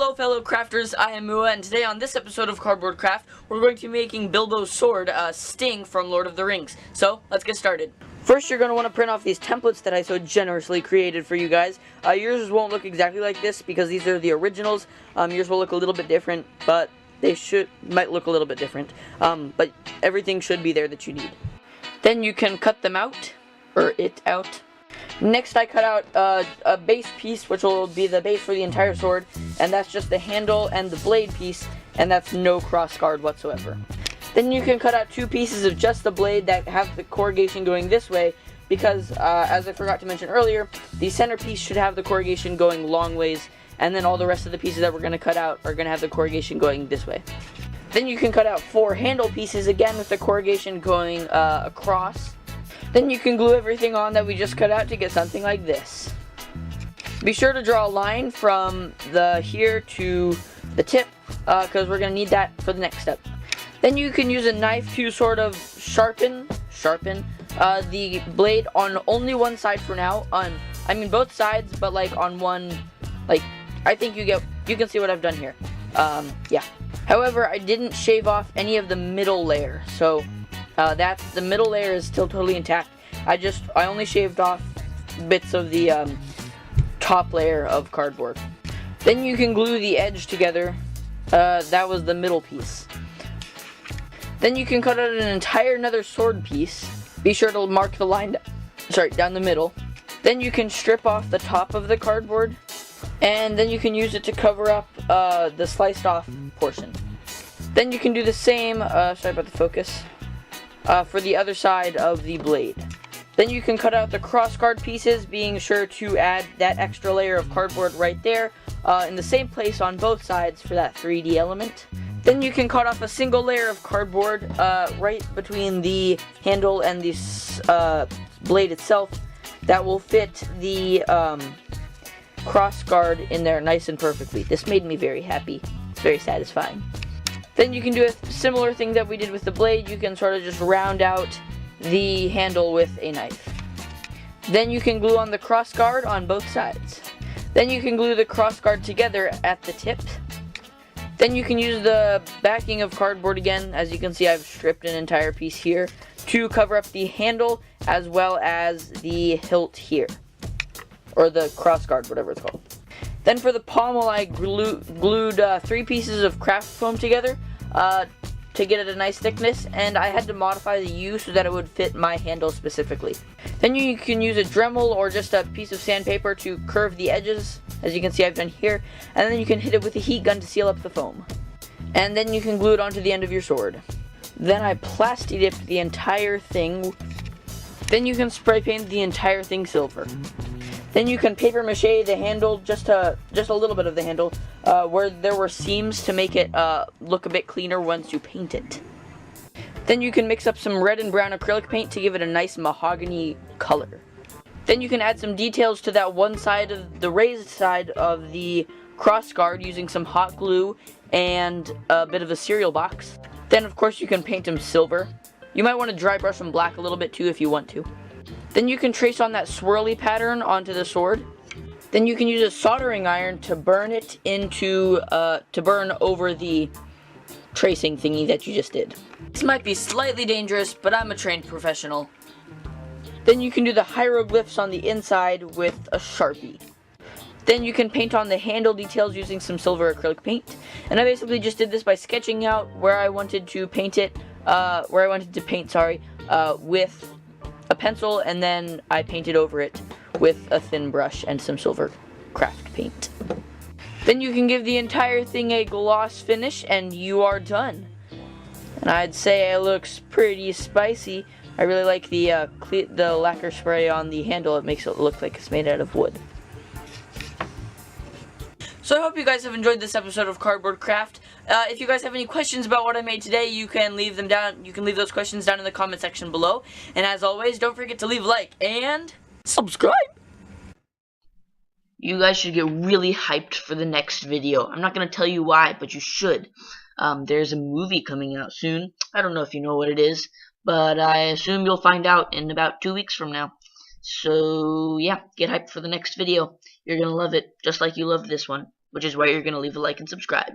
Hello fellow crafters, I am Mua, and today on this episode of Cardboard Craft, we're going to be making Bilbo's sword, Sting from Lord of the Rings. So, let's get started. First, you're going to want to print off these templates that I so generously created for you guys. Yours won't look exactly like this because these are the originals. Yours will look a little bit different, but they might look a little bit different. But everything should be there that you need. Then you can cut them out, or it out. Next, I cut out a base piece, which will be the base for the entire sword, and that's just the handle and the blade piece, and that's no cross guard whatsoever. Then you can cut out two pieces of just the blade that have the corrugation going this way, because, as I forgot to mention earlier, the center piece should have the corrugation going long ways, and then all the rest of the pieces that we're going to cut out are going to have the corrugation going this way. Then you can cut out four handle pieces, again with the corrugation going across. Then you can glue everything on that we just cut out to get something like this. Be sure to draw a line from the here to the tip, because we're going to need that for the next step. Then you can use a knife to sort of sharpen the blade on only one side for now. I mean both sides, but like on one, like I think you can see what I've done here. Yeah. However, I didn't shave off any of the middle layer, so the middle layer is still totally intact. I only shaved off bits of the top layer of cardboard. Then you can glue the edge together. That was the middle piece. Then you can cut out an entire another sword piece. Be sure to mark the line down the middle. Then you can strip off the top of the cardboard, and then you can use it to cover up the sliced off portion. Then you can do the same, sorry about the focus, for the other side of the blade. Then you can cut out the crossguard pieces, being sure to add that extra layer of cardboard right there, in the same place on both sides for that 3D element. Then you can cut off a single layer of cardboard right between the handle and the blade itself. That will fit the crossguard in there nice and perfectly. This made me very happy. It's very satisfying. Then you can do a similar thing that we did with the blade. You can sort of just round out the handle with a knife. Then you can glue on the crossguard on both sides. Then you can glue the crossguard together at the tip. Then you can use the backing of cardboard again. As you can see, I've stripped an entire piece here to cover up the handle as well as the hilt here, or the crossguard, whatever it's called. Then for the pommel, I glued 3 pieces of craft foam together to get it a nice thickness, and I had to modify the U so that it would fit my handle specifically. Then you can use a Dremel or just a piece of sandpaper to curve the edges, as you can see I've done here, and then you can hit it with a heat gun to seal up the foam. And then you can glue it onto the end of your sword. Then I plasti dipped the entire thing. Then you can spray paint the entire thing silver. Then you can paper mache the handle, just a little bit of the handle, where there were seams to make it look a bit cleaner once you paint it. Then you can mix up some red and brown acrylic paint to give it a nice mahogany color. Then you can add some details to that one side of the raised side of the crossguard using some hot glue and a bit of a cereal box. Then of course you can paint them silver. You might want to dry brush them black a little bit too if you want to. Then you can trace on that swirly pattern onto the sword. Then you can use a soldering iron to burn it to burn over the tracing thingy that you just did. This might be slightly dangerous, but I'm a trained professional. Then you can do the hieroglyphs on the inside with a Sharpie. Then you can paint on the handle details using some silver acrylic paint. And I basically just did this by sketching out where I wanted to paint it, with a pencil, and then I painted over it with a thin brush and some silver craft paint. Then you can give the entire thing a gloss finish and you are done. And I'd say it looks pretty spicy. I really like the lacquer spray on the handle. It makes it look like it's made out of wood. So I hope you guys have enjoyed this episode of Cardboard Craft. If you guys have any questions about what I made today, you can leave them down. You can leave those questions down in the comment section below. And as always, don't forget to leave a like and subscribe. You guys should get really hyped for the next video. I'm not going to tell you why, but you should. There's a movie coming out soon. I don't know if you know what it is, but I assume you'll find out in about 2 weeks from now. So yeah, get hyped for the next video. You're gonna love it, just like you loved this one. which is why you're going to leave a like and subscribe.